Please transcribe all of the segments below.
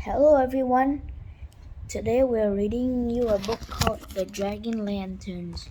Hello everyone. Today we're reading you a book called The Dragon Lanterns.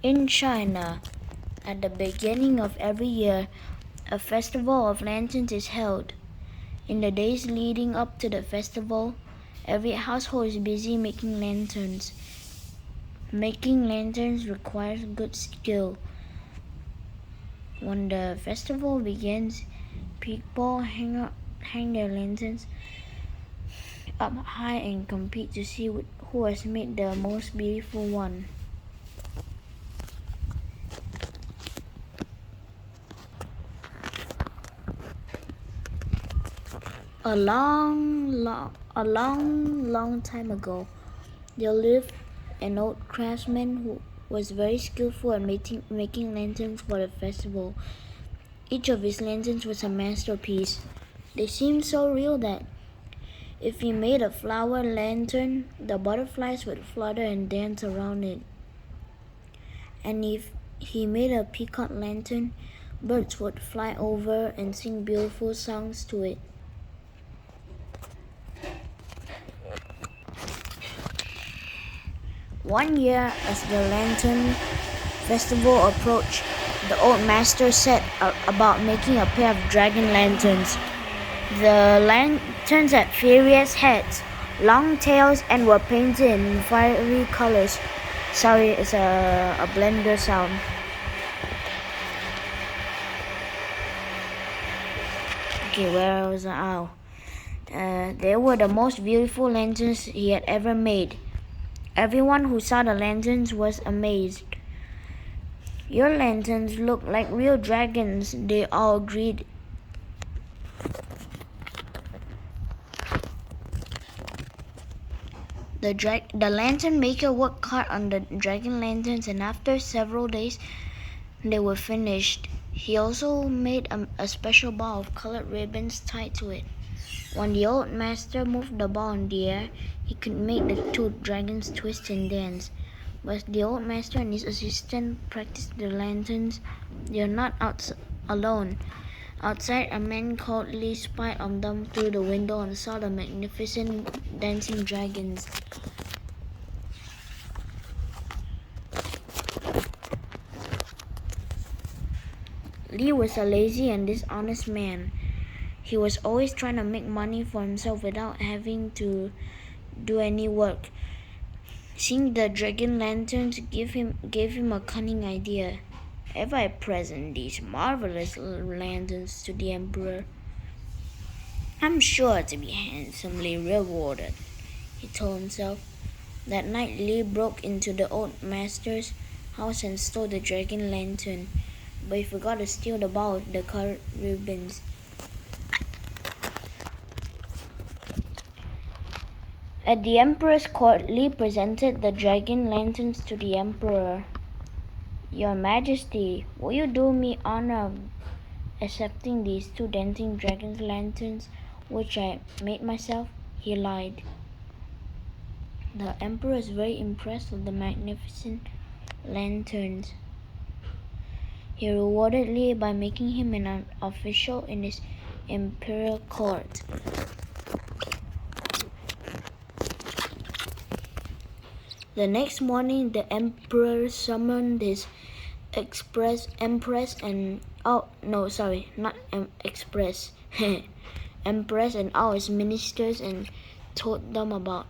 In China, at the beginning of every year, a festival of lanterns is held. In the days leading up to the festival, every household is busy making lanterns. Making lanterns requires good skill. When the festival begins, people hang their lanterns up high and compete to see who has made the most beautiful one. A long time ago, there lived an old craftsman who was very skillful at making lanterns for the festival. Each of his lanterns was a masterpiece. They seemed so real that if he made a flower lantern, the butterflies would flutter and dance around it. And if he made a peacock lantern, birds would fly over and sing beautiful songs to it. One year, as the lantern festival approached, the old master set about making a pair of dragon lanterns. The lanterns had various heads, long tails, and were painted in fiery colors. Sorry, it's a blender sound. Okay, where was the owl? They were the most beautiful lanterns he had ever made. Everyone who saw the lanterns was amazed. "Your lanterns look like real dragons," they all agreed. The lantern maker worked hard on the dragon lanterns, and after several days, they were finished. He also made a special ball of colored ribbons tied to it. When the old master moved the ball in the air, he could make the two dragons twist and dance. But the old master and his assistant practiced the lanterns. They were not alone. Outside, a man coldly spied on them through the window and saw the magnificent dancing dragons. Lee was a lazy and dishonest man. He was always trying to make money for himself without having to do any work. Seeing the dragon lanterns gave him a cunning idea. "If I present these marvelous lanterns to the emperor, I'm sure to be handsomely rewarded," he told himself. That night, Lee broke into the old master's house and stole the dragon lantern, but he forgot to steal the ball with the colored ribbons. At the emperor's court, Lee presented the dragon lanterns to the emperor. "Your Majesty, will you do me honor of accepting these two dancing dragon lanterns which I made myself?" He lied. The emperor was very impressed with the magnificent lanterns. He rewarded Lee by making him an official in his imperial court. The next morning, the emperor summoned his empress and all his ministers and told them about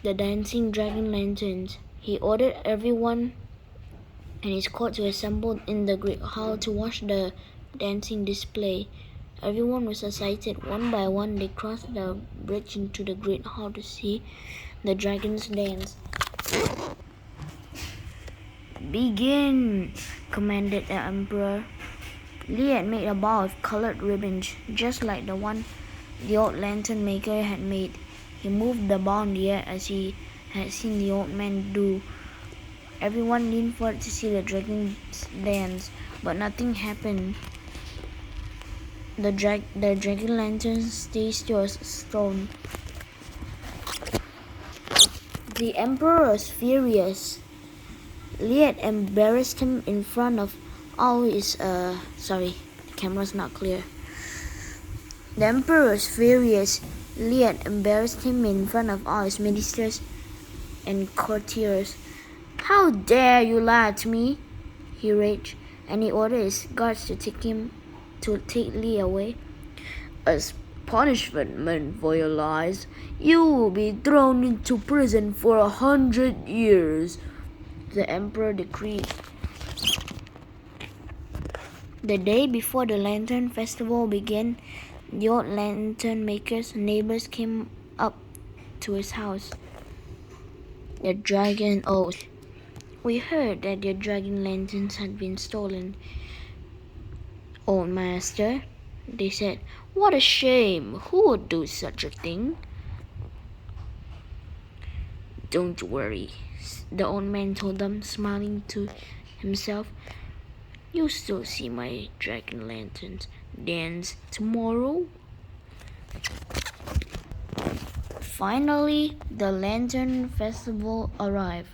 the dancing dragon lanterns. He ordered everyone in his court to assemble in the great hall to watch the dancing display. Everyone was excited. One by one, they crossed the bridge into the great hall to see the dragons dance. "Begin!" commanded the emperor. Lee had made a ball of colored ribbons, just like the one the old lantern maker had made. He moved the ball in the air as he had seen the old man do. Everyone leaned forward to see the dragons dance, but nothing happened. The dragon lanterns stayed still as stone. The emperor was furious. Li had embarrassed him in front of all his sorry, the camera's not clear. The emperor was furious. Li had embarrassed him in front of all his ministers and courtiers. How dare you lie to me? He raged, and he ordered his guards to take Li away. As punishment for your lies, you will be thrown into prison for 100 years, the emperor decreed. The day before the lantern festival began, the old lantern maker's neighbors came up to his house. The dragon oath. We heard that your dragon lanterns had been stolen. Old master, they said, what a shame. Who would do such a thing? Don't worry, the old man told them, smiling to himself. You'll still see my dragon lanterns dance tomorrow. Finally, the lantern festival arrived.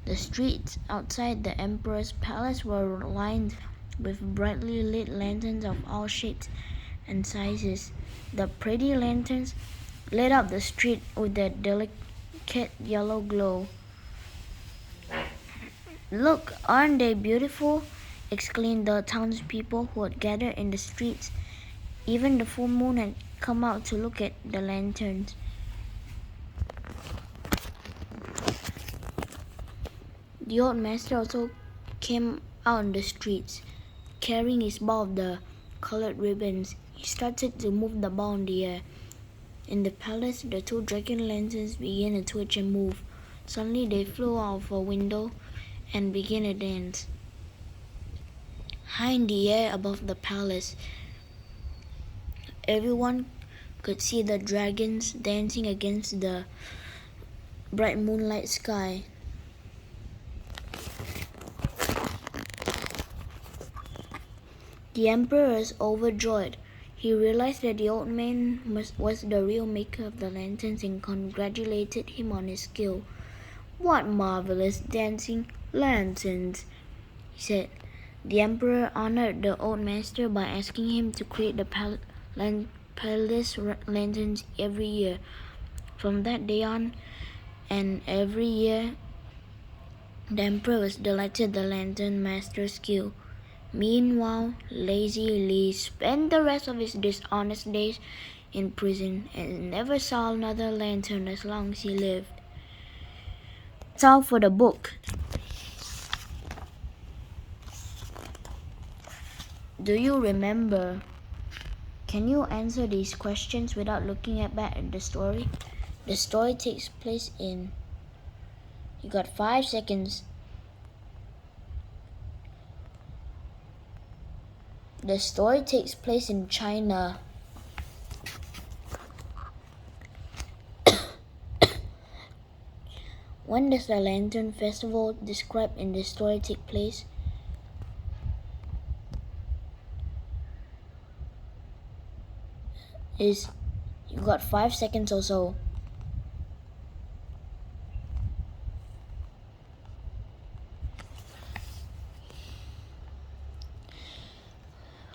The streets outside the emperor's palace were lined with brightly lit lanterns of all shapes and sizes. The pretty lanterns lit up the street with a delicate yellow glow. Look, aren't they beautiful? Exclaimed the townspeople who had gathered in the streets. Even the full moon had come out to look at the lanterns. The old master also came out on the streets, carrying his ball of the colored ribbons. He started to move the ball in the air. In the palace, the two dragon lanterns began to twitch and move. Suddenly, they flew out of a window and began to dance. High in the air above the palace, everyone could see the dragons dancing against the bright moonlight sky. The emperor was overjoyed. He realized that the old man was the real maker of the lanterns and congratulated him on his skill. What marvelous dancing lanterns, he said. The emperor honored the old master by asking him to create the palace lanterns every year. From that day on, and every year, the emperor was delighted the lantern master's skill. Meanwhile, lazy Li spent the rest of his dishonest days in prison and never saw another lantern as long as he lived. That's all for the book. Do you remember? Can you answer these questions without looking back at the story? The story takes place in... You got 5 seconds. The story takes place in China. When does the Lantern Festival described in the story take place? You got 5 seconds or so.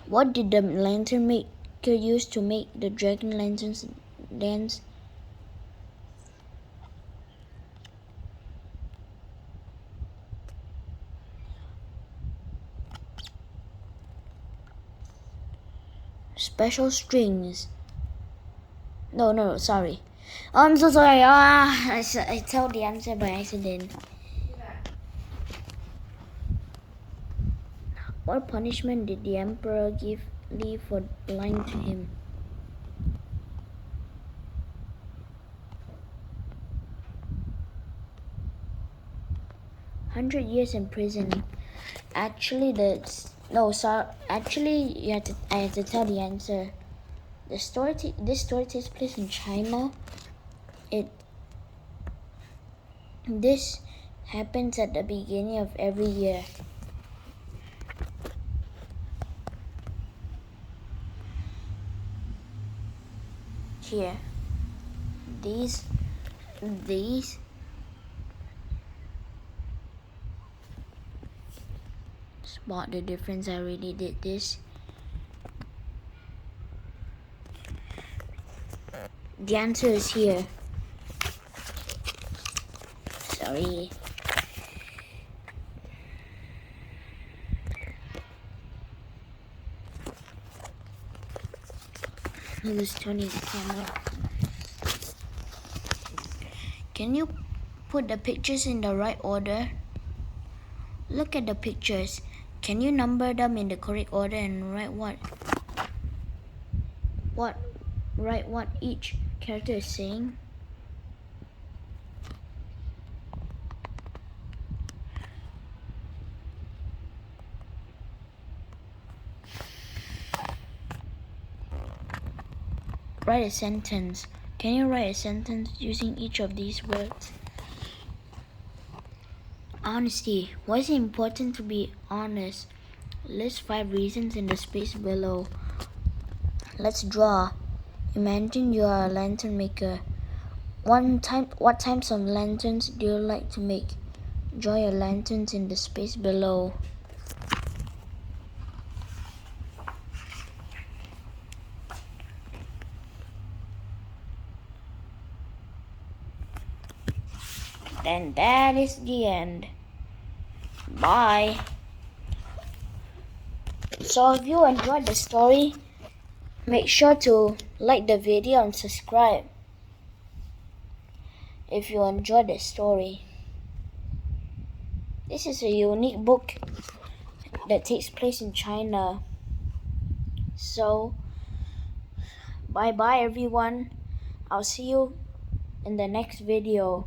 What did the lantern maker use to make the dragon lanterns dance? Special strings. No, sorry. Oh, I'm so sorry. I told the answer by accident. What punishment did the emperor give Li for lying to him? "100 years in prison." Actually, I have to tell the answer. This story takes place in China. This happens at the beginning of every year. Here, these Spot the difference. I already did this. The answer is here. Sorry. Who's turning the camera? Can you put the pictures in the right order? Look at the pictures. Can you number them in the correct order and write what each character is saying? Write a sentence. Can you write a sentence using each of these words? Honesty. Why is it important to be honest? List 5 reasons in the space below. Let's draw. Imagine you are a lantern maker. What types of lanterns do you like to make? Draw your lanterns in the space below. And that is the end. Bye. So if you enjoyed the story, make sure to like the video and subscribe if you enjoyed the story. This is a unique book that takes place in China. So, bye bye everyone. I'll see you in the next video.